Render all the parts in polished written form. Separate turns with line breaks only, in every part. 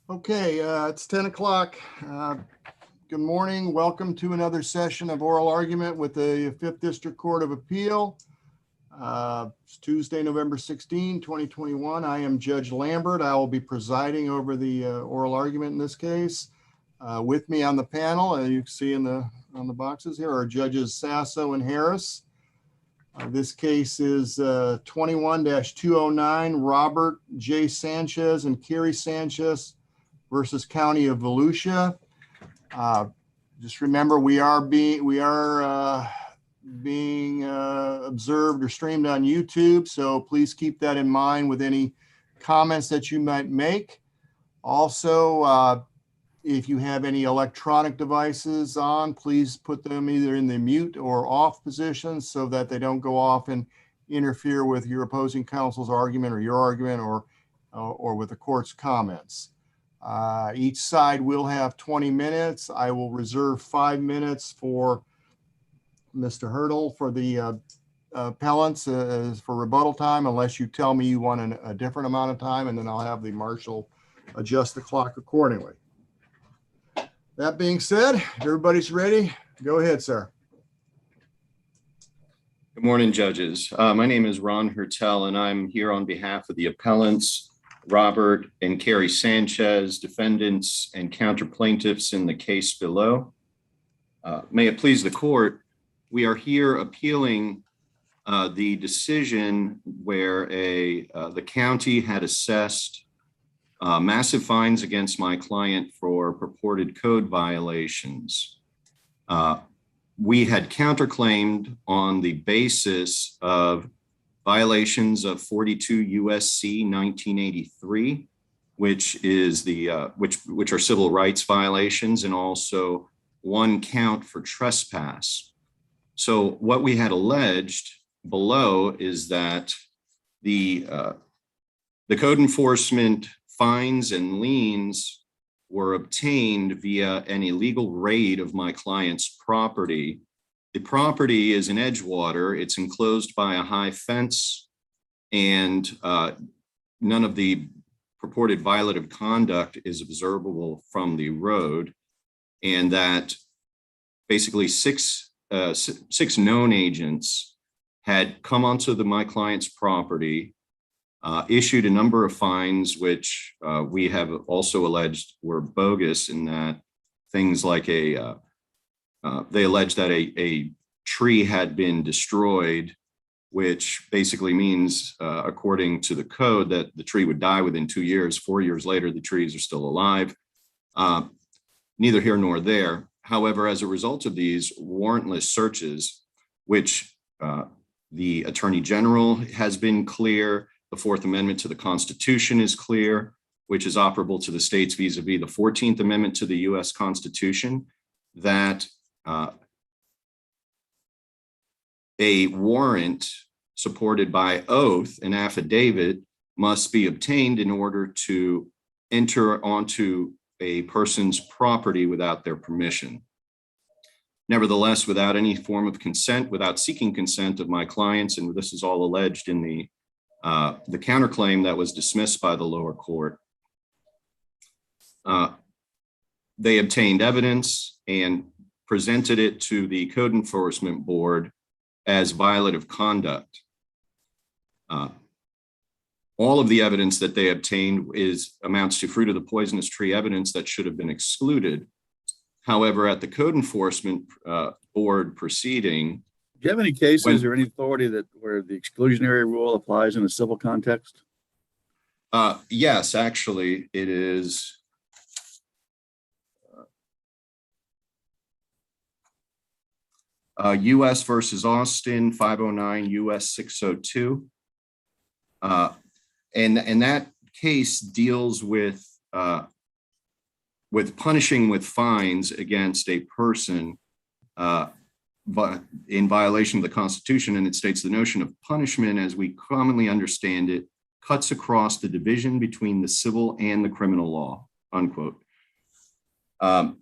Okay, it's 10 o'clock. Good morning. Welcome to another session of oral argument with the 5th District Court of Appeal. It's Tuesday, November 16, 2021. I am Judge Lambert. I will be presiding over the oral argument in this case. With me on the panel, you can see on the boxes here, are Judges Sasso and Harris. This case is 21-209, Robert J. Sanchez and Carrie Sanchez versus County of Volusia. Just remember, we are being observed or streamed on YouTube, so please keep that in mind with any comments that you might make. Also, if you have any electronic devices on, please put them either in the mute or off position so that they don't go off and interfere with your opposing counsel's argument or your argument or with the court's comments. Each side will have 20 minutes. I will reserve 5 minutes for Mr. Hurdle for the appellants for rebuttal time, unless you tell me you want a different amount of time, and then I'll have the marshal adjust the clock accordingly. That being said, everybody's ready. Go ahead, sir.
Good morning, judges. My name is Ron Hertel, and I'm here on behalf of the appellants, Robert and Carrie Sanchez, defendants and counter plaintiffs in the case below. May it please the court, we are here appealing the decision where the county had assessed massive fines against my client for purported code violations. We had counterclaimed on the basis of violations of 42 USC 1983, which is which are civil rights violations, and also one count for trespass. So what we had alleged below is that the code enforcement fines and liens were obtained via an illegal raid of my client's property. The property is in Edgewater. It's enclosed by a high fence, and none of the purported violative conduct is observable from the road. And that basically six known agents had come onto my client's property, issued a number of fines, which we have also alleged were bogus, in that things like they alleged that a tree had been destroyed, which basically means, according to the code, that the tree would die within 2 years. 4 years later, the trees are still alive. Neither here nor there. However, as a result of these warrantless searches, which the Attorney General has been clear, the Fourth Amendment to the Constitution is clear, which is operable to the states vis-a-vis the 14th Amendment to the U.S. Constitution, that a warrant supported by oath, an affidavit, must be obtained in order to enter onto a person's property without their permission. Nevertheless, without any form of consent, without seeking consent of my clients, and this is all alleged in the counterclaim that was dismissed by the lower court, they obtained evidence and presented it to the Code Enforcement Board as violative conduct. All of the evidence that they obtained amounts to fruit of the poisonous tree evidence that should have been excluded. However, at the Code Enforcement Board proceeding,
do you have any cases or any authority where the exclusionary rule applies in a civil context?
Yes, actually, it is. U.S. versus Austin, 509 U.S. 602. And that case deals with punishing with fines against a person but in violation of the Constitution. And it states the notion of punishment, as we commonly understand it, cuts across the division between the civil and the criminal law, unquote.
So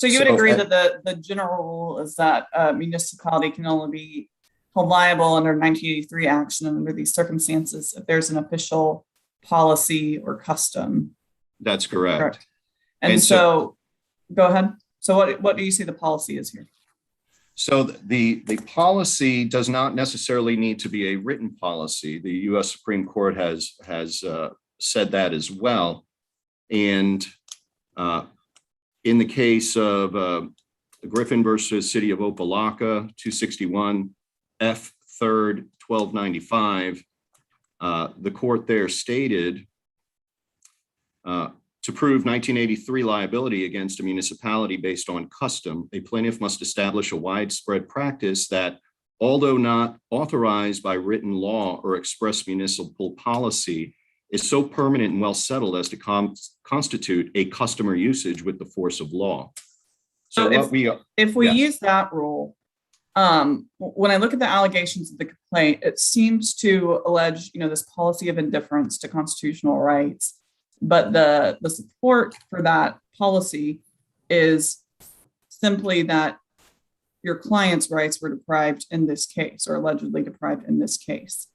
you would agree that the general rule is that a municipality can only be held liable under 1983 action under these circumstances if there's an official policy or custom
That's correct.
Correct. And so, go ahead. So what do you see the policy is here?
So the policy does not necessarily need to be a written policy. The U.S. Supreme Court has said that as well. And in the case of Griffin versus City of Opelika, 261 F. 3rd 1295, the court there stated, to prove 1983 liability against a municipality based on custom, a plaintiff must establish a widespread practice that, although not authorized by written law or express municipal policy, is so permanent and well settled as to constitute a customer usage with the force of law.
So if we use that rule, when I look at the allegations of the complaint, it seems to allege, this policy of indifference to constitutional rights. But the support for that policy is simply that your client's rights were deprived in this case, or allegedly deprived in this case.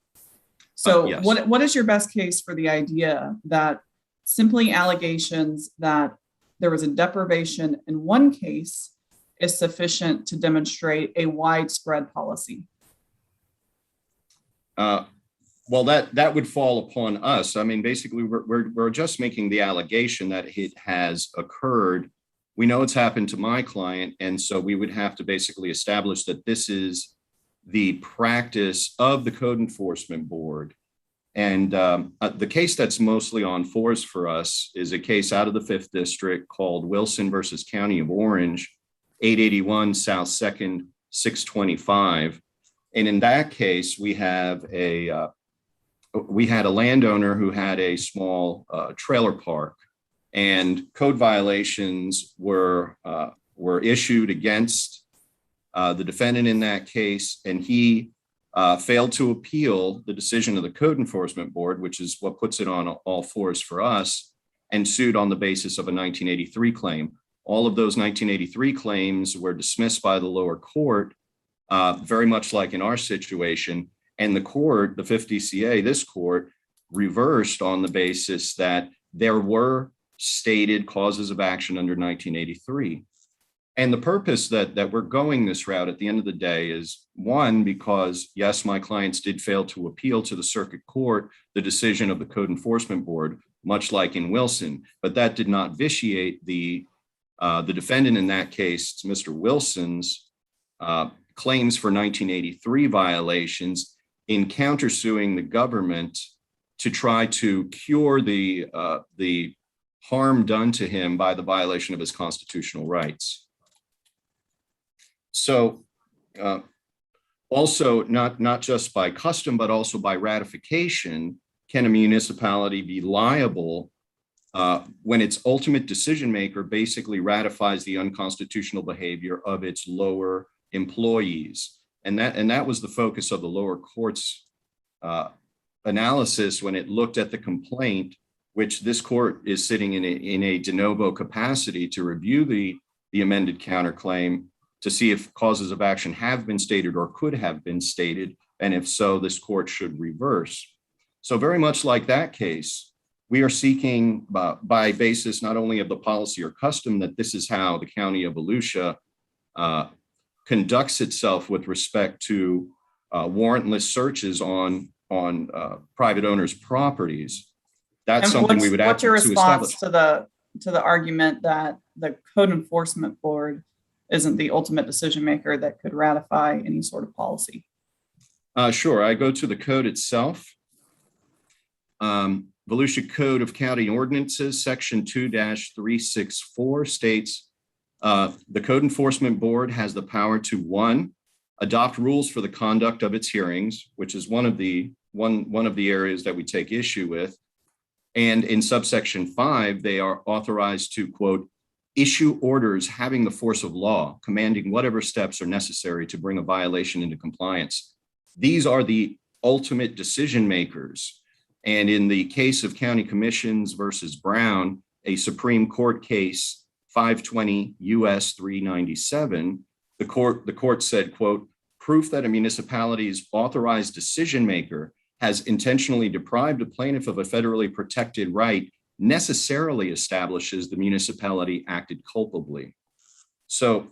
So
yes.
What is your best case for the idea that simply allegations that there was a deprivation in one case is sufficient to demonstrate a widespread policy?
Well, that would fall upon us. I mean, basically, we're just making the allegation that it has occurred. We know it's happened to my client, and so we would have to basically establish that this is the practice of the Code Enforcement Board. And the case that's mostly on force for us is a case out of the 5th District called Wilson versus County of Orange, 881 South 2nd, 625. And in that case, we had a landowner who had a small trailer park, and code violations were issued against the defendant in that case, and he failed to appeal the decision of the Code Enforcement Board, which is what puts it on all fours for us, and sued on the basis of a 1983 claim. All of those 1983 claims were dismissed by the lower court, very much like in our situation. And the court, the 5th DCA, this court, reversed on the basis that there were stated causes of action under 1983. And the purpose that we're going this route at the end of the day is, one, because, yes, my clients did fail to appeal to the circuit court the decision of the Code Enforcement Board, much like in Wilson, but that did not vitiate the defendant in that case, Mr. Wilson's claims for 1983 violations in countersuing the government to try to cure the harm done to him by the violation of his constitutional rights. So also not just by custom, but also by ratification, can a municipality be liable when its ultimate decision maker basically ratifies the unconstitutional behavior of its lower employees? And that was the focus of the lower court's analysis when it looked at the complaint, which this court is sitting in a de novo capacity to review the amended counterclaim to see if causes of action have been stated or could have been stated, and if so, this court should reverse. So very much like that case, we are seeking by basis not only of the policy or custom that this is how the County of Volusia conducts itself with respect to warrantless searches on private owners' properties. That's something we would have to establish.
What's your response to the argument that the Code Enforcement Board isn't the ultimate decision maker that could ratify any sort of policy?
Sure, I go to the code itself. Volusia Code of County Ordinances, Section 2-364 states, the Code Enforcement Board has the power to, 1, adopt rules for the conduct of its hearings, which is one of the areas that we take issue with. And in subsection 5, they are authorized to, quote, issue orders having the force of law, commanding whatever steps are necessary to bring a violation into compliance. These are the ultimate decision makers. And in the case of County Commissions versus Brown, a Supreme Court case, 520 U.S. 397, the court said, quote, proof that a municipality's authorized decision maker has intentionally deprived a plaintiff of a federally protected right necessarily establishes the municipality acted culpably. So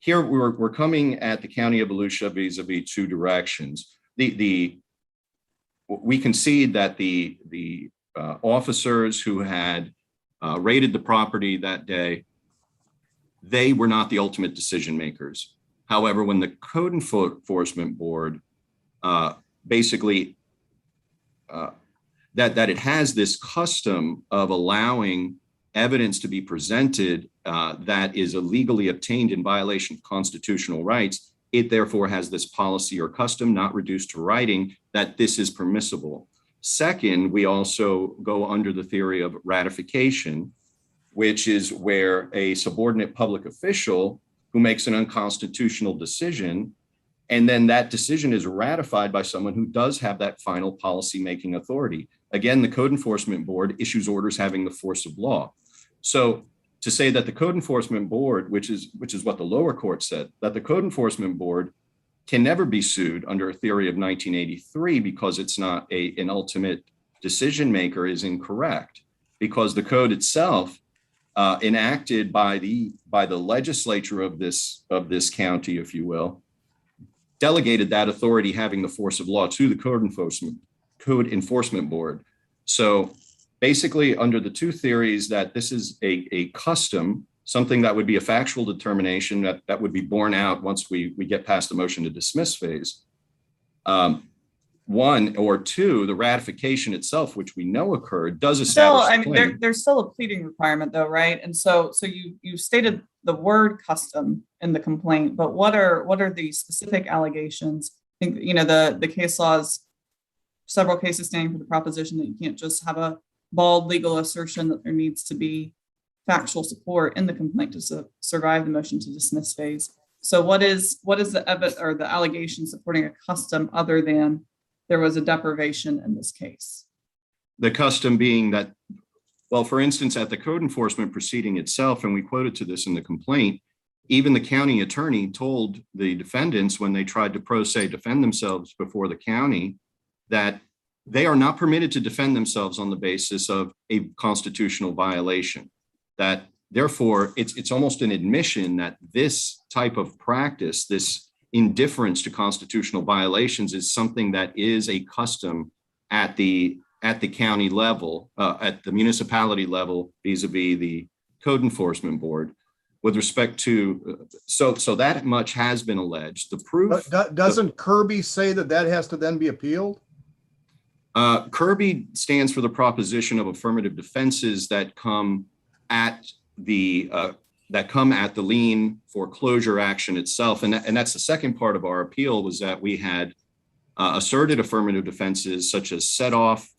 here we're coming at the County of Volusia vis-a-vis two directions. We concede that the officers who had raided the property that day, they were not the ultimate decision makers. However, when the Code Enforcement Board basically that it has this custom of allowing evidence to be presented that is illegally obtained in violation of constitutional rights, it therefore has this policy or custom not reduced to writing that this is permissible. Second, we also go under the theory of ratification, which is where a subordinate public official who makes an unconstitutional decision, and then that decision is ratified by someone who does have that final policy-making authority. Again, the Code Enforcement Board issues orders having the force of law. So to say that the Code Enforcement Board, which is what the lower court said, that the Code Enforcement Board can never be sued under a theory of 1983 because it's not an ultimate decision maker is incorrect, because the code itself enacted by the legislature of this county, if you will, delegated that authority having the force of law to the Code Enforcement Board. So basically, under the two theories that this is a custom, something that would be a factual determination that would be borne out once we get past the motion to dismiss phase. One or two, the ratification itself, which we know occurred, does establish.
Still, I mean, there's still a pleading requirement, though, right? And so you stated the word custom in the complaint, but what are the specific allegations? I think the case laws, several cases standing for the proposition that you can't just have a bald legal assertion, that there needs to be factual support in the complaint to survive the motion to dismiss phase. So what is the evidence or the allegation supporting a custom other than there was a deprivation in this case?
The custom being that, well, for instance, at the code enforcement proceeding itself, and we quoted to this in the complaint, even the county attorney told the defendants when they tried to pro se defend themselves before the county that they are not permitted to defend themselves on the basis of a constitutional violation. That therefore, it's almost an admission that this type of practice, this indifference to constitutional violations, is something that is a custom at the county level, at the municipality level, vis-a-vis the Code Enforcement Board. With respect to, so that much has been alleged. The proof.
But doesn't Kirby say that has to then be appealed?
Kirby stands for the proposition of affirmative defenses that come at the lien foreclosure action itself, and that's the second part of our appeal, was that we had asserted affirmative defenses such as set off,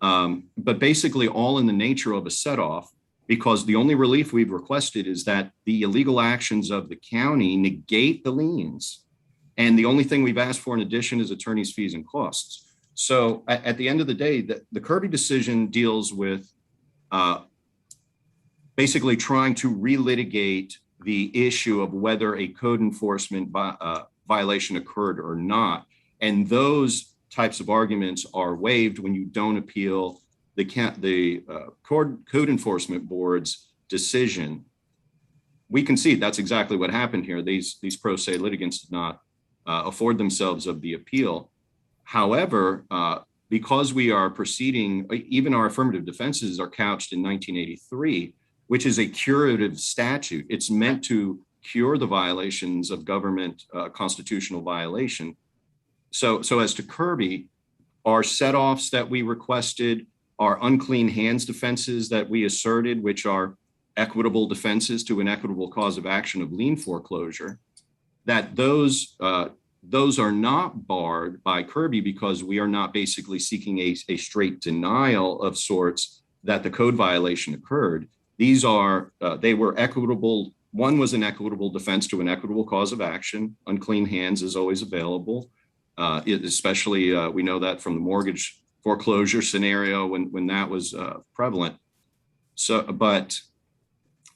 but basically all in the nature of a set off, because the only relief we've requested is that the illegal actions of the county negate the liens, and the only thing we've asked for in addition is attorney's fees and costs. So at the end of the day, the Kirby decision deals with basically trying to relitigate the issue of whether a code enforcement violation occurred or not. And those types of arguments are waived when you don't appeal the Code Enforcement Board's decision. We concede that's exactly what happened here. These pro se litigants did not afford themselves of the appeal. However, because we are proceeding, even our affirmative defenses are couched in 1983, which is a curative statute. It's meant to cure the violations of government constitutional violation. So as to Kirby, our set-offs that we requested, our unclean hands defenses that we asserted, which are equitable defenses to an equitable cause of action of lien foreclosure, that those are not barred by Kirby because we are not basically seeking a straight denial of sorts that the code violation occurred. These are, they were equitable. One was an equitable defense to an equitable cause of action. Unclean hands is always available, especially we know that from the mortgage foreclosure scenario when that was prevalent. So, but,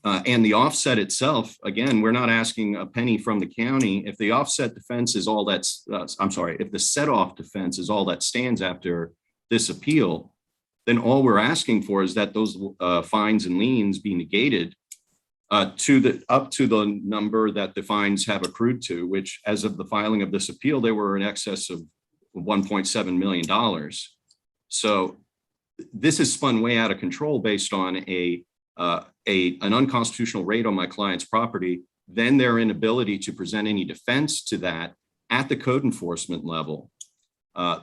and the offset itself, again, we're not asking a penny from the county. If the offset defense is all that's, if the set off defense is all that stands after this appeal, then all we're asking for is that those fines and liens be negated up to the number that the fines have accrued to, which as of the filing of this appeal, they were in excess of $1.7 million. So this is spun way out of control based on an unconstitutional raid on my client's property, then their inability to present any defense to that at the code enforcement level.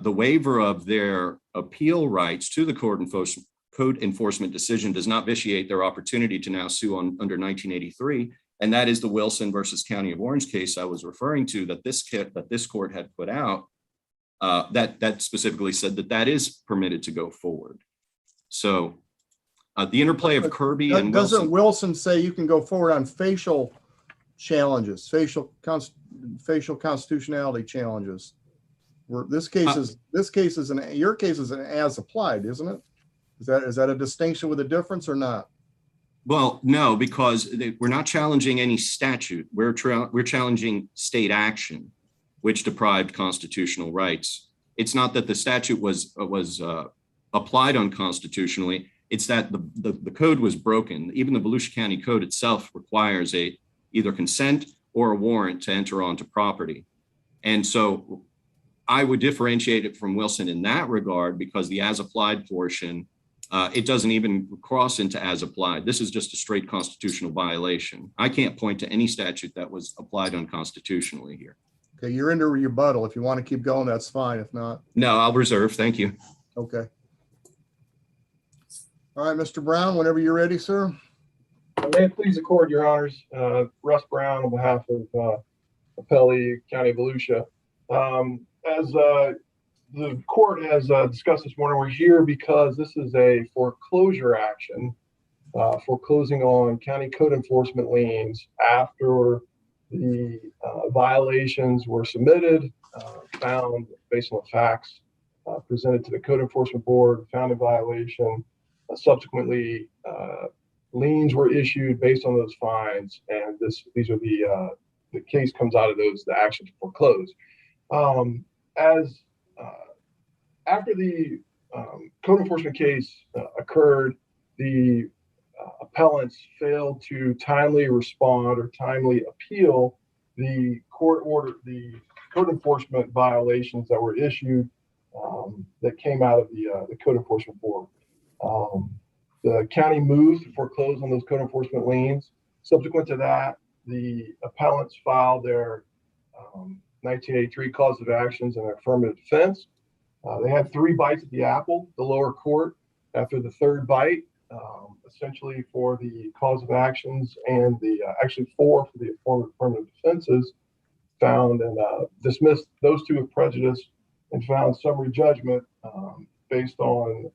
The waiver of their appeal rights to the code enforcement decision does not vitiate their opportunity to now sue under 1983. And that is the Wilson versus County of Orange case I was referring to that this court had put out that specifically said that is permitted to go forward. So the interplay of Kirby and Wilson.
Doesn't Wilson say you can go forward on facial challenges, facial constitutionality challenges? Your case is an as applied, isn't it? Is that a distinction with a difference or not?
Well, no, because we're not challenging any statute. We're challenging state action, which deprived constitutional rights. It's not that the statute was applied unconstitutionally. It's that the code was broken. Even the Volusia County Code itself requires either consent or a warrant to enter onto property. And so I would differentiate it from Wilson in that regard because the as applied portion, it doesn't even cross into as applied. This is just a straight constitutional violation. I can't point to any statute that was applied unconstitutionally here.
Okay, you're into rebuttal. If you want to keep going, that's fine. If not.
No, I'll reserve. Thank you.
Okay. All right, Mr. Brown, whenever you're ready, sir.
May it please the court, your honors. Russ Brown on behalf of Appellee County of Volusia. As the court has discussed this morning, we're here because this is a foreclosure action, foreclosing on county code enforcement liens after the violations were submitted, found based on the facts presented to the code enforcement board, found in violation. Subsequently, liens were issued based on those fines, and these are the case comes out of those, the action to foreclose. After the code enforcement case occurred, the appellants failed to timely respond or timely appeal the court order, the code enforcement violations that were issued that came out of the code enforcement board. The county moved to foreclose on those code enforcement liens. Subsequent to that, the appellants filed their 1983 cause of actions and affirmative defense. They had 3 bites at the apple, the lower court. After the 3rd bite, essentially for the cause of actions and actually 4 for the affirmative defenses, found and dismissed those 2 with prejudice and found summary judgment based on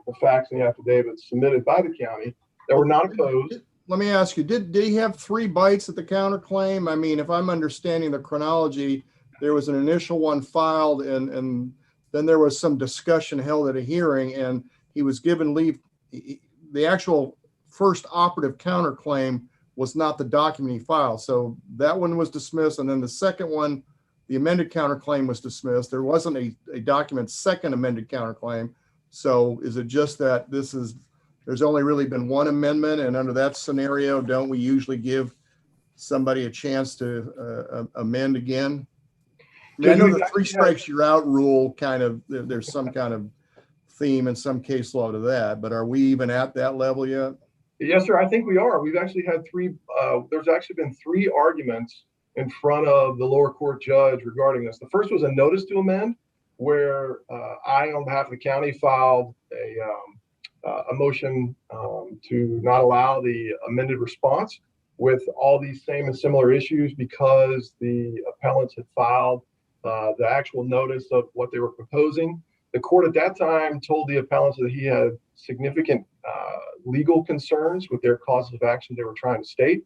the facts and the affidavits submitted by the county that were not opposed.
Let me ask you, did he have 3 bites at the counterclaim? I mean, if I'm understanding the chronology, there was an initial one filed and then there was some discussion held at a hearing and he was given leave. The actual first operative counterclaim was not the document he filed. So that one was dismissed. And then the second one, the amended counterclaim was dismissed. There wasn't a document second amended counterclaim. So is it just that there's only really been one amendment, and under that scenario, don't we usually give somebody a chance to amend again? I mean, I know the 3 strikes you're out rule there's some kind of theme in some case law to that, but are we even at that level yet?
Yes, sir. I think we are. We've actually had 3, there's actually been 3 arguments in front of the lower court judge regarding this. The first was a notice to amend where I, on behalf of the county, filed a motion to not allow the amended response with all these same and similar issues because the appellants had filed the actual notice of what they were proposing. The court at that time told the appellants that he had significant legal concerns with their causes of action they were trying to state.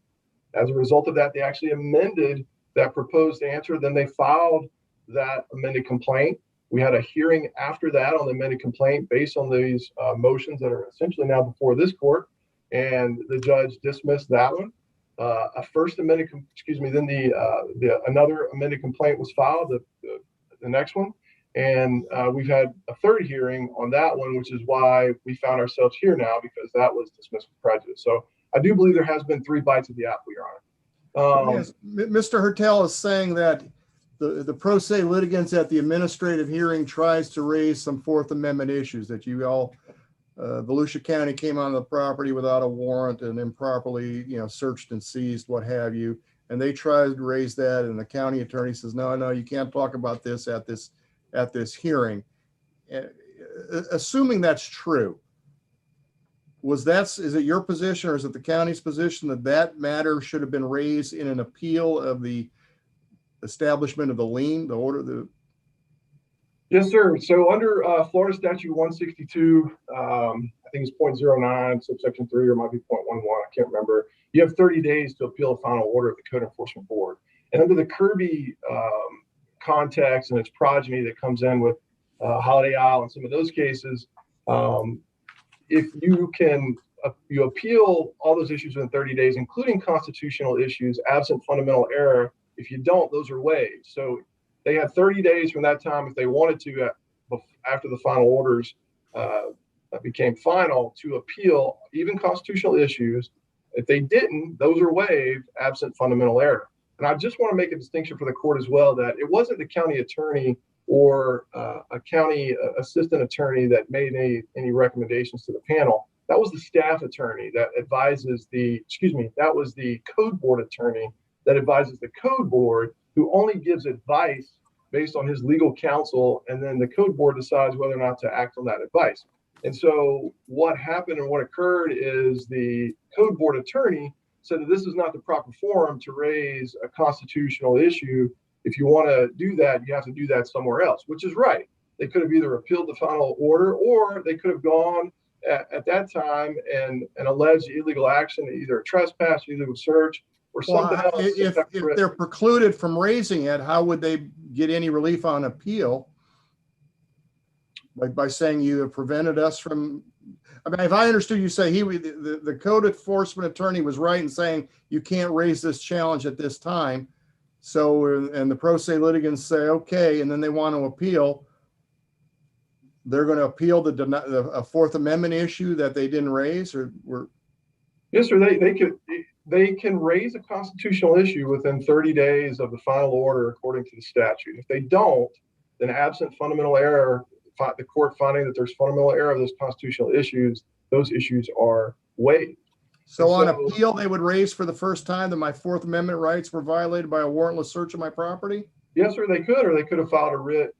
As a result of that, they actually amended that proposed answer. Then they filed that amended complaint. We had a hearing after that on the amended complaint based on these motions that are essentially now before this court, and the judge dismissed that one. A first amended, then another amended complaint was filed, the next one, And we've had a third hearing on that one, which is why we found ourselves here now, because that was dismissed with prejudice. So I do believe there has been 3 bites of the apple, Your Honor.
Yes, Mr. Hertel is saying that the pro se litigants at the administrative hearing tries to raise some Fourth Amendment issues that you all, Volusia County came on the property without a warrant and improperly, searched and seized, what have you. And they tried to raise that, and the county attorney says, no, you can't talk about this at this hearing. Assuming that's true, is it your position or is it the county's position that matter should have been raised in an appeal of the establishment of the lien, the order?
Yes, sir. So under Florida Statute 162, I think it's 0.09, subsection 3, or it might be 0.11, I can't remember. You have 30 days to appeal a final order of the Code Enforcement Board. And under the Kirby context and its progeny that comes in with Holiday Isle and some of those cases, if you appeal all those issues within 30 days, including constitutional issues, absent fundamental error. If you don't, those are waived. So they have 30 days from that time, if they wanted to, after the final orders became final, to appeal even constitutional issues. If they didn't, those are waived, absent fundamental error. And I just want to make a distinction for the court as well, that it wasn't the county attorney or a county assistant attorney that made any recommendations to the panel. That was the staff attorney that advises that was the code board attorney that advises the code board, who only gives advice based on his legal counsel, and then the code board decides whether or not to act on that advice. And so what happened and what occurred is the code board attorney said that this is not the proper forum to raise a constitutional issue. If you want to do that, you have to do that somewhere else, which is right. They could have either appealed the final order, or they could have gone at that time and alleged illegal action, either a trespass, illegal search, or something else.
If they're precluded from raising it, how would they get any relief on appeal? By saying you have prevented us from, if I understood you say the code enforcement attorney was right in saying you can't raise this challenge at this time. So, and the pro se litigants say, okay, and then they want to appeal. They're going to appeal a Fourth Amendment issue that they didn't raise, or were?
Yes, sir. They can raise a constitutional issue within 30 days of the final order, according to the statute. If they don't, then absent fundamental error, the court finding that there's fundamental error of those constitutional issues, those issues are waived.
So on appeal, they would raise for the first time that my Fourth Amendment rights were violated by a warrantless search of my property?
Yes, sir, they could, or they could have filed a writ,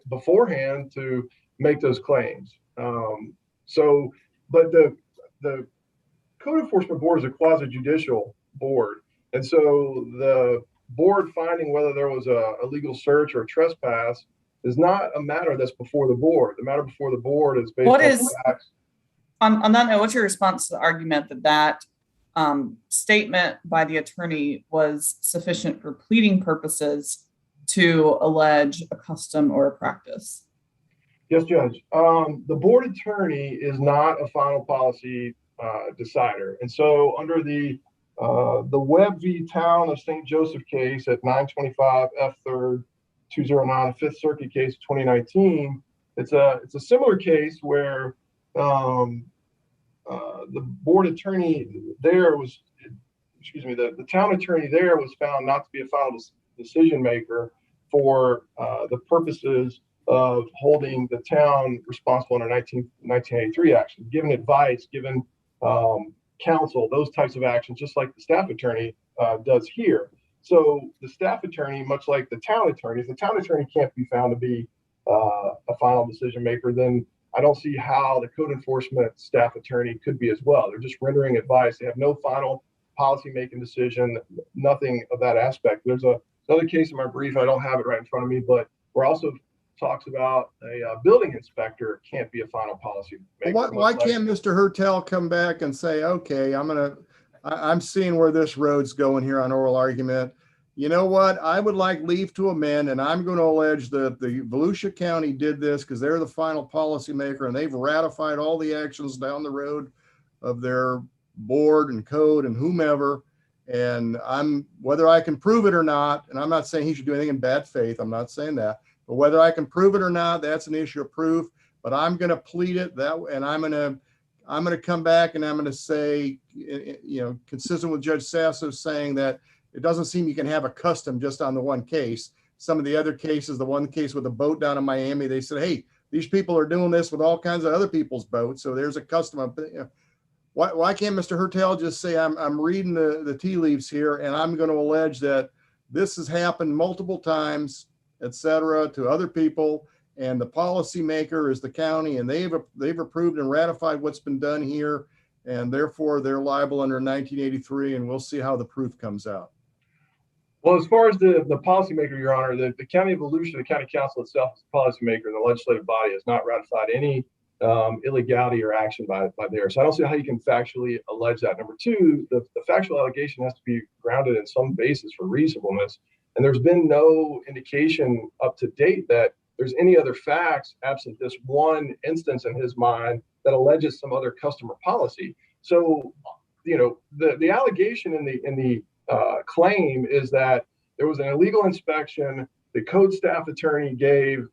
beforehand to make those claims. But the Code Enforcement Board is a quasi-judicial board. And so the board finding whether there was a legal search or a trespass is not a matter that's before the board. The matter before the board is based on facts.
On that note, what's your response to the argument that statement by the attorney was sufficient for pleading purposes to allege a custom or a practice?
Yes, Judge. The board attorney is not a final policy decider. And so under the Webb v. Town of St. Joseph case at 925 F. 3rd 209, Fifth Circuit case 2019, it's a similar case where the board attorney there was, the town attorney there was found not to be a final decision maker for the purposes of holding the town responsible under 1983 action, given advice, given counsel, those types of actions, just like the staff attorney does here. So the staff attorney, much like the town attorney, if the town attorney can't be found to be a final decision maker, then I don't see how the code enforcement staff attorney could be as well. They're just rendering advice. They have no final policy making decision, nothing of that aspect. There's another case in my brief, I don't have it right in front of me, but we're also talks about a building inspector can't be a final policy maker.
Why can't Mr. Hertel come back and say, okay, I'm seeing where this road's going here on oral argument. You know what? I would like leave to amend, and I'm going to allege that the Volusia County did this because they're the final policy maker and they've ratified all the actions down the road of their board and code and whomever. And whether I can prove it or not, and I'm not saying he should do anything in bad faith, I'm not saying that, But whether I can prove it or not, that's an issue of proof. But I'm going to plead it that, and I'm going to come back and I'm going to say, consistent with Judge Sasso saying that it doesn't seem you can have a custom just on the one case. Some of the other cases, the one case with a boat down in Miami, they said, hey, these people are doing this with all kinds of other people's boats. So there's a custom. Why can't Mr. Hertel just say, I'm reading the tea leaves here and I'm going to allege that this has happened multiple times, et cetera, to other people. And the policymaker is the county, and they've approved and ratified what's been done here. And therefore they're liable under 1983, and we'll see how the proof comes out.
Well, as far as the policymaker, Your Honor, the County of Volusia, the County Council itself is the policymaker, and the legislative body has not ratified any illegality or action by there. So I don't see how you can factually allege that. Number two, the factual allegation has to be grounded in some basis for reasonableness. And there's been no indication up to date that there's any other facts absent this one instance in his mind that alleges some other customer policy. So, the allegation in the claim is that there was an illegal inspection. The code staff attorney gave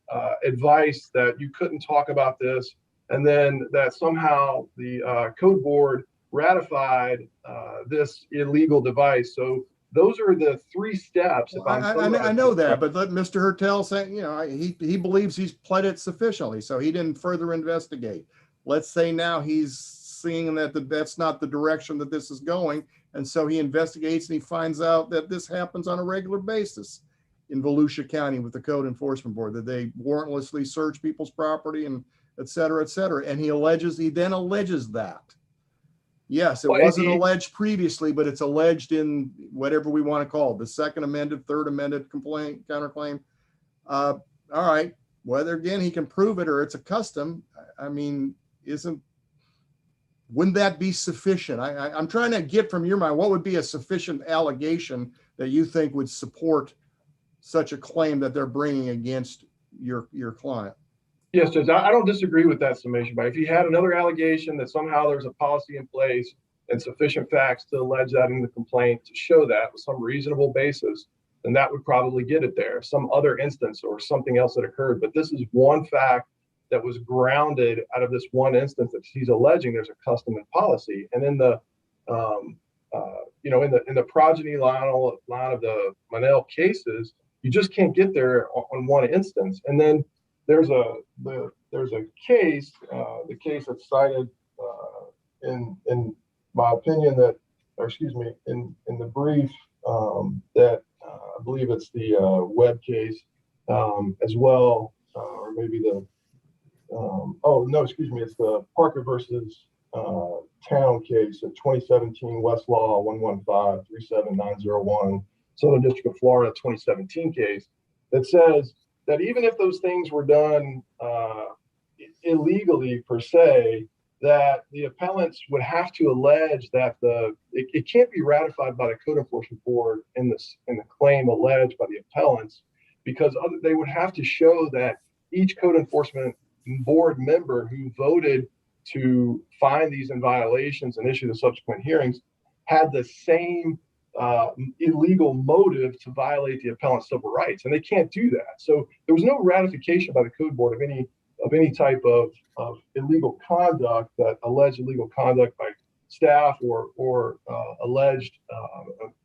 advice that you couldn't talk about this, and then that somehow the code board ratified this illegal device. So those are the three steps.
I know that, but let Mr. Hertel say, he believes he's pled it sufficiently, so he didn't further investigate. Let's say now he's seeing that that's not the direction that this is going. And so he investigates and he finds out that this happens on a regular basis in Volusia County with the Code Enforcement Board, that they warrantlessly search people's property and et cetera, et cetera. And he then alleges that. Yes, it wasn't alleged previously, but it's alleged in whatever we want to call it, the second amended, third amended complaint, counterclaim. All right, whether again he can prove it or it's a custom, I mean, wouldn't that be sufficient? I'm trying to get from your mind, what would be a sufficient allegation that you think would support such a claim that they're bringing against your client?
Yes, Judge, I don't disagree with that summation, but if you had another allegation that somehow there's a policy in place and sufficient facts to allege that in the complaint to show that with some reasonable basis, then that would probably get it there, some other instance or something else that occurred. But this is one fact that was grounded out of this one instance that he's alleging there's a custom and policy. And in the in the progeny line of the Monell cases, you just can't get there on one instance. And then there's a case, the case that's cited in my opinion in the brief that I believe it's the Webb case as well, or maybe it's the Parker versus Town case, a 2017 Westlaw 115-37901, Southern District of Florida 2017 case that says that even if those things were done illegally per se, that the appellants would have to allege that it can't be ratified by the Code Enforcement Board in the claim alleged by the appellants, because they would have to show that each Code Enforcement Board member who voted to find these in violations and issue the subsequent hearings had the same illegal motive to violate the appellant's civil rights, and they can't do that. So there was no ratification by the Code Board of any type of illegal conduct, that alleged illegal conduct by staff or alleged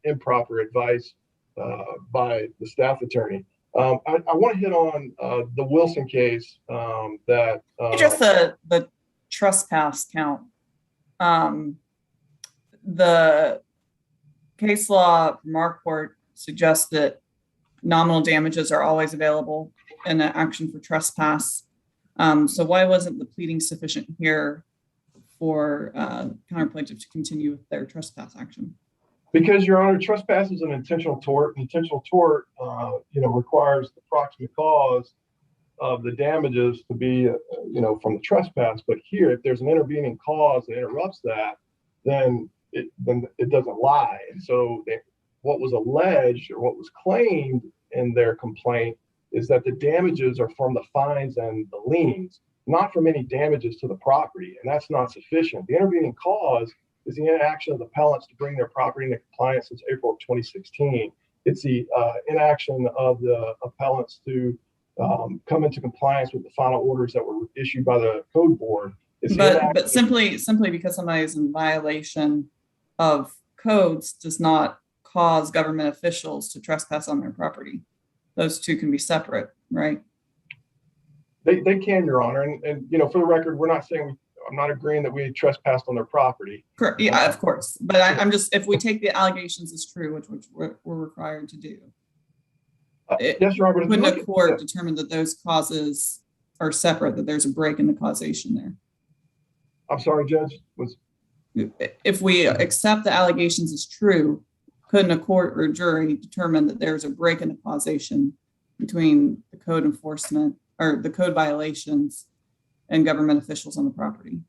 improper advice by the staff attorney. I want to hit on the Wilson case that
just the trespass count. The case law from our court suggests that nominal damages are always available in an action for trespass. So why wasn't the pleading sufficient here for counter plaintiff to continue with their trespass action?
Because, Your Honor, trespass is an intentional tort. Intentional tort, requires the proximate cause of the damages to be, from the trespass. But here, if there's an intervening cause that interrupts that, then it doesn't lie. And so what was alleged or what was claimed in their complaint is that the damages are from the fines and the liens, not from any damages to the property. And that's not sufficient. The intervening cause is the inaction of the appellants to bring their property into compliance since April of 2016. It's the inaction of the appellants to come into compliance with the final orders that were issued by the code board.
But simply because somebody is in violation of codes does not cause government officials to trespass on their property. Those two can be separate, right?
They can, Your Honor. And you know, for the record, we're not saying I'm not agreeing that we trespassed on their property.
Correct. Yeah, of course. But I'm just, if we take the allegations as true, which we're required to do.
Yes, Your Honor.
Couldn't a court determine that those causes are separate, that there's a break in the causation there?
I'm sorry, Judge.
If we accept the allegations as true, couldn't a court or jury determine that there's a break in the causation between the code enforcement or the code violations and government officials on the property?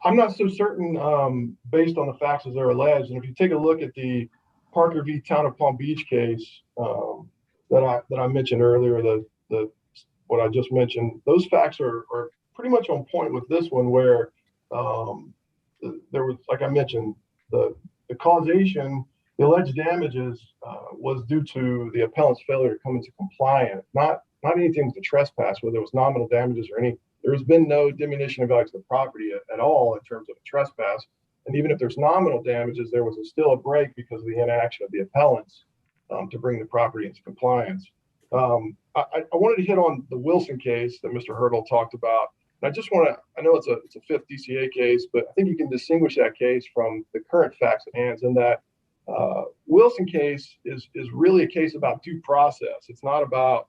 I'm not so certain based on the facts as they're alleged. And if you take a look at the Parker v. Town of Palm Beach case that I mentioned earlier, the what I just mentioned, those facts are pretty much on point with this one, where there was, like I mentioned, the causation, the alleged damages was due to the appellant's failure to come into compliance, not anything with the trespass, whether it was nominal damages or any. There has been no diminution of value to the property at all in terms of a trespass. And even if there's nominal damages, there was still a break because of the inaction of the appellants to bring the property into compliance. I wanted to hit on the Wilson case that Mr. Hurdle talked about. And I just want to, I know it's a fifth DCA case, but I think you can distinguish that case from the current facts at hand, in that Wilson case is really a case about due process. It's not about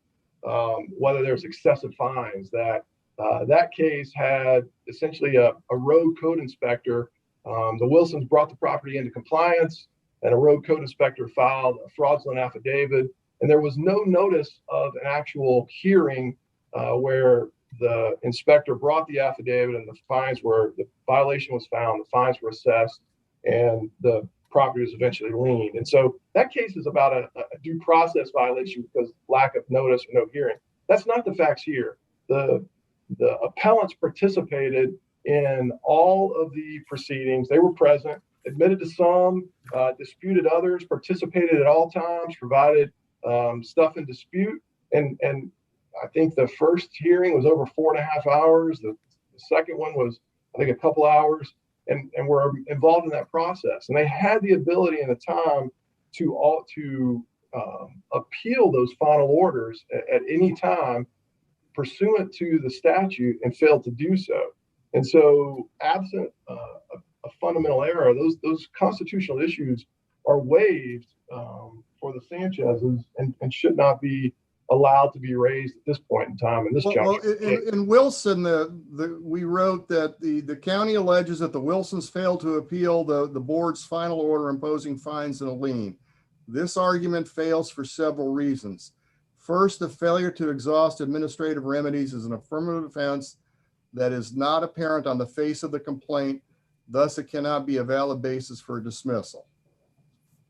whether there's excessive fines. That case had essentially a road code inspector. The Wilsons brought the property into compliance, and a road code inspector filed a fraudulent affidavit. And there was no notice of an actual hearing where the inspector brought the affidavit and the violation was found, the fines were assessed, and the property was eventually liened. And so that case is about a due process violation because lack of notice or no hearing. That's not the facts here. The appellants participated in all of the proceedings. They were present, admitted to some, disputed others, participated at all times, provided stuff in dispute. And I think the first hearing was over 4.5 hours. The second one was, I think, a couple hours, and were involved in that process. And they had the ability and the time to appeal those final orders at any time pursuant to the statute, and failed to do so. And so, absent a fundamental error, those constitutional issues are waived for the Sanchez's and should not be allowed to be raised at this point in time in this juncture.
In Wilson, we wrote that the county alleges that the Wilsons failed to appeal the board's final order imposing fines and a lien. This argument fails for several reasons. First, the failure to exhaust administrative remedies is an affirmative defense that is not apparent on the face of the complaint. Thus, it cannot be a valid basis for dismissal.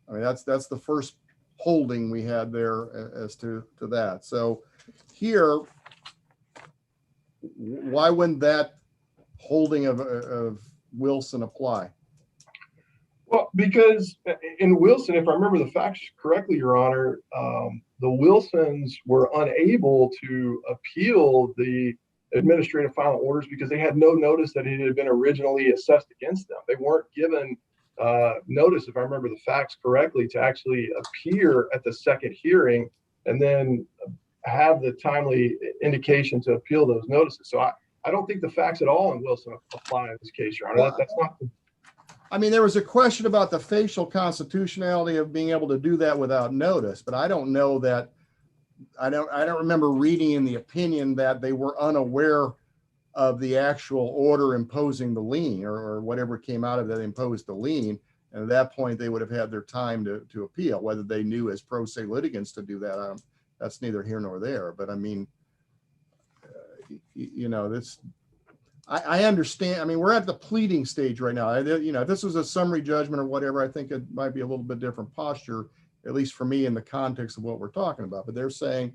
I mean, that's the first holding we had there as to that. So here, why wouldn't that holding of Wilson apply?
Well, because in Wilson, if I remember the facts correctly, Your Honor, the Wilsons were unable to appeal the administrative final orders because they had no notice that it had been originally assessed against them. They weren't given notice, if I remember the facts correctly, to actually appear at the second hearing and then have the timely indication to appeal those notices. So I don't think the facts at all in Wilson apply in this case, Your Honor.
Well, that's not. I mean, there was a question about the facial constitutionality of being able to do that without notice, but I don't know that. I don't remember reading in the opinion that they were unaware of the actual order imposing the lien or whatever came out of that imposed the lien. And at that point, they would have had their time to appeal. Whether they knew as pro se litigants to do that, that's neither here nor there. But I mean, you know, this, I understand. I mean, we're at the pleading stage right now. You know, if this was a summary judgment or whatever, I think it might be a little bit different posture, at least for me in the context of what we're talking about. But they're saying,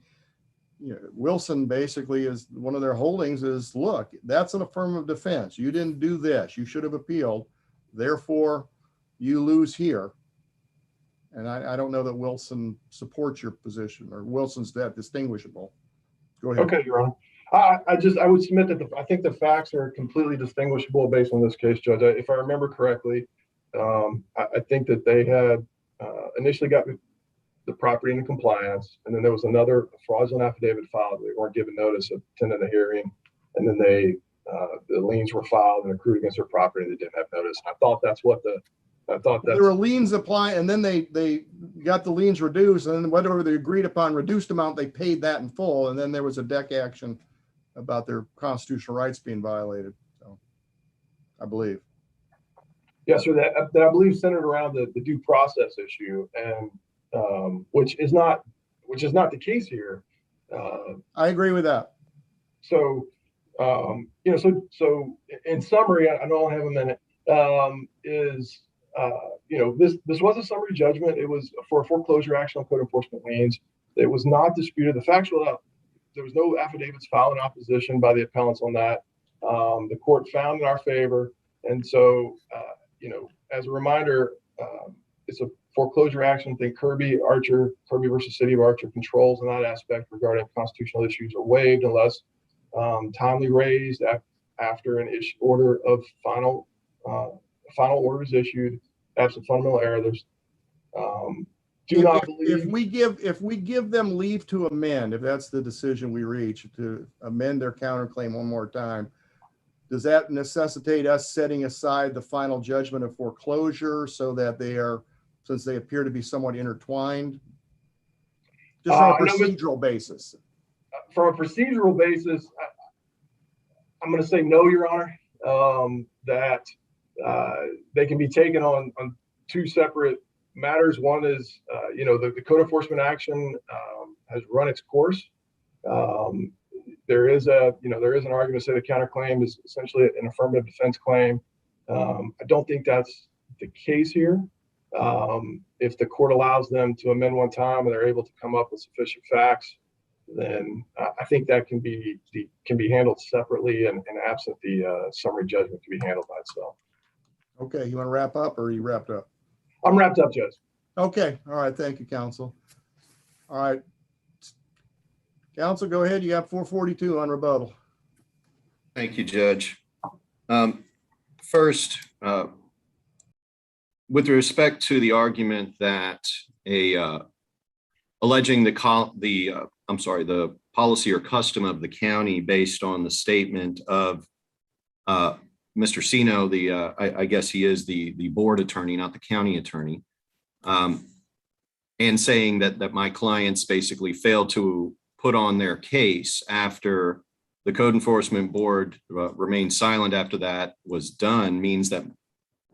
you know, Wilson basically is one of their holdings is, look, that's an affirmative defense. You didn't do this. You should have appealed. Therefore, you lose here. And I don't know that Wilson supports your position or Wilson's that distinguishable. Go ahead.
Okay, Your Honor. I would submit that I think the facts are completely distinguishable based on this case, Judge. If I remember correctly, I think that they had initially got the property into compliance, and then there was another fraudulent affidavit filed. They weren't given notice of attending a hearing, and then the liens were filed and accrued against their property. They didn't have notice. I thought that's
there were liens applied, and then they got the liens reduced, and then whatever the agreed upon reduced amount, they paid that in full, and then there was a deck action about their constitutional rights being violated. So, I believe.
Yes, sir. That I believe centered around the due process issue, and which is not the case here.
I agree with that.
So, so in summary, I know I have a minute. This was a summary judgment. It was for a foreclosure action on code enforcement liens. It was not disputed. The factual, there was no affidavits filed in opposition by the appellants on that. The court found in our favor. And so, as a reminder, it's a foreclosure action. I think Kirby versus City of Archer controls in that aspect regarding constitutional issues are waived unless timely raised after an order of final order is issued. Absent fundamental error, there's
if we give them leave to amend, if that's the decision we reach, to amend their counterclaim one more time, does that necessitate us setting aside the final judgment of foreclosure so that since they appear to be somewhat intertwined, just on a procedural basis?
From a procedural basis, I'm going to say no, Your Honor. That they can be taken on two separate matters. One is, the code enforcement action has run its course. There is an argument to say the counterclaim is essentially an affirmative defense claim. I don't think that's the case here. If the court allows them to amend one time and they're able to come up with sufficient facts, then I think that can be handled separately, and absent the summary judgment can be handled by itself.
Okay, you want to wrap up, or are you wrapped up?
I'm wrapped up, Judge.
Okay, all right, thank you, counsel. All right, counsel, go ahead. You got 442 on rebuttal.
Thank you, Judge. First, with respect to the argument that alleging the policy or custom of the county based on the statement of Mr. Sino, I guess he is the board attorney, not the county attorney, and saying that my clients basically failed to put on their case after the code enforcement board remained silent after that was done, means that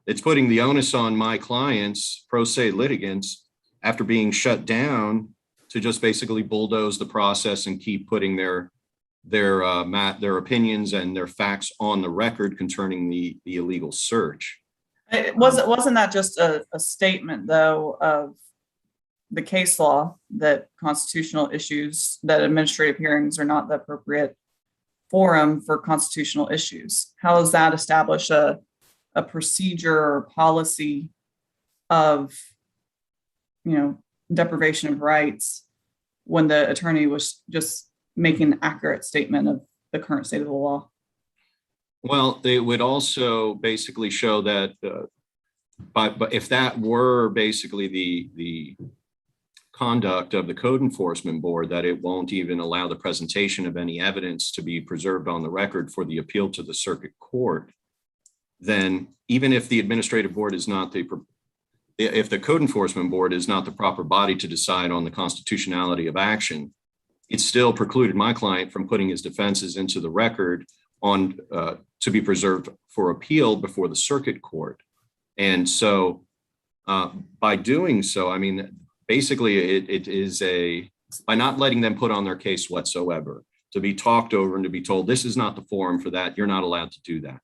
it's putting the onus on my clients, pro se litigants, after being shut down, to just basically bulldoze the process and keep putting their opinions and their facts on the record concerning the illegal search.
Wasn't that just a statement, though, of the case law that constitutional issues, that administrative hearings are not the appropriate forum for constitutional issues? How does that establish a procedure or policy of, deprivation of rights when the attorney was just making an accurate statement of the current state of the law?
Well, they would also basically show that, but if that were basically the conduct of the code enforcement board, that it won't even allow the presentation of any evidence to be preserved on the record for the appeal to the circuit court, then even if the administrative board is not if the code enforcement board is not the proper body to decide on the constitutionality of action, it still precluded my client from putting his defenses into the record to be preserved for appeal before the circuit court. And so by doing so, I mean, basically it is by not letting them put on their case whatsoever, to be talked over and to be told, this is not the forum for that, you're not allowed to do that.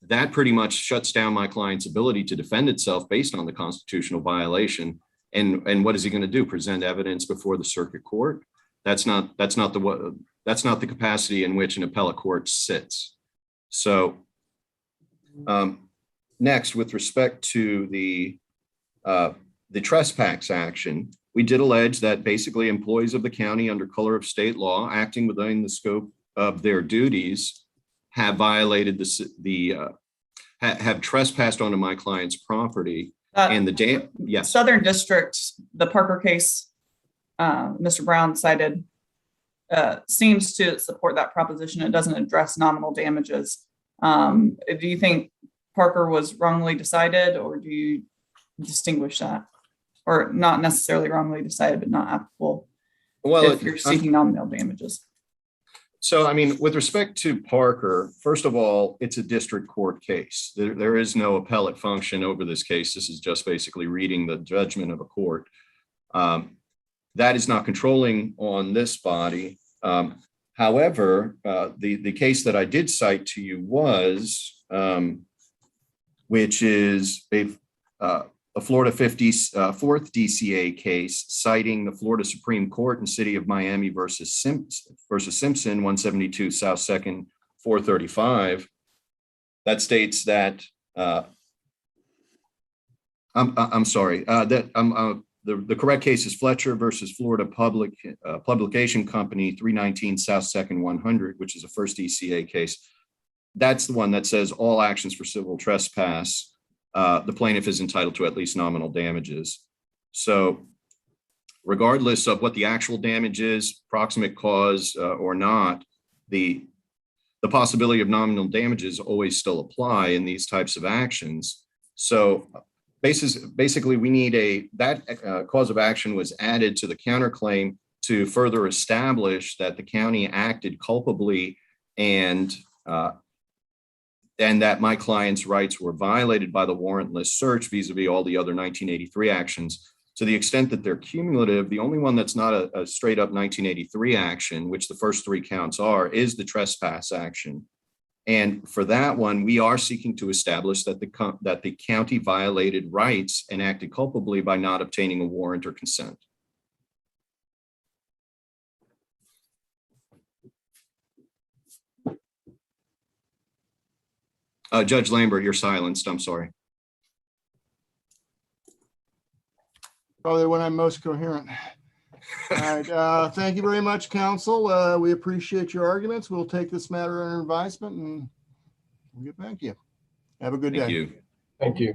That pretty much shuts down my client's ability to defend itself based on the constitutional violation. And what is he going to do? Present evidence before the circuit court? That's not the capacity in which an appellate court sits. So next, with respect to the trespass action, we did allege that basically employees of the county under color of state law acting within the scope of their duties have violated have trespassed onto my client's property. And yes.
Southern District, the Parker case, Mr. Brown cited, seems to support that proposition. It doesn't address nominal damages. Do you think Parker was wrongly decided, or do you distinguish that? Or not necessarily wrongly decided, but not applicable if you're seeking nominal damages?
So, I mean, with respect to Parker, first of all, it's a district court case. There is no appellate function over this case. This is just basically reading the judgment of a court. That is not controlling on this body. However, the case that I did cite to you was, which is a Florida 4th DCA case citing the Florida Supreme Court in City of Miami versus Simpson, 172 South 2nd, 435. That states that, the correct case is Fletcher versus Florida Publication Company, 319 South 2nd, 100, which is a 1st DCA case. That's the one that says all actions for civil trespass, the plaintiff is entitled to at least nominal damages. So regardless of what the actual damage is, proximate cause or not, the possibility of nominal damages always still apply in these types of actions. So basically we need that cause of action was added to the counterclaim to further establish that the county acted culpably and that my client's rights were violated by the warrantless search vis-a-vis all the other 1983 actions. To the extent that they're cumulative, the only one that's not a straight up 1983 action, which the first 3 counts are, is the trespass action. And for that one, we are seeking to establish that the county violated rights and acted culpably by not obtaining a warrant or consent. Judge Lambert, you're silenced. I'm sorry.
Probably when I'm most coherent. All right. Thank you very much, counsel. We appreciate your arguments. We'll take this matter under advisement and we'll get back to you. Have a good day.
Thank you.
Thank you.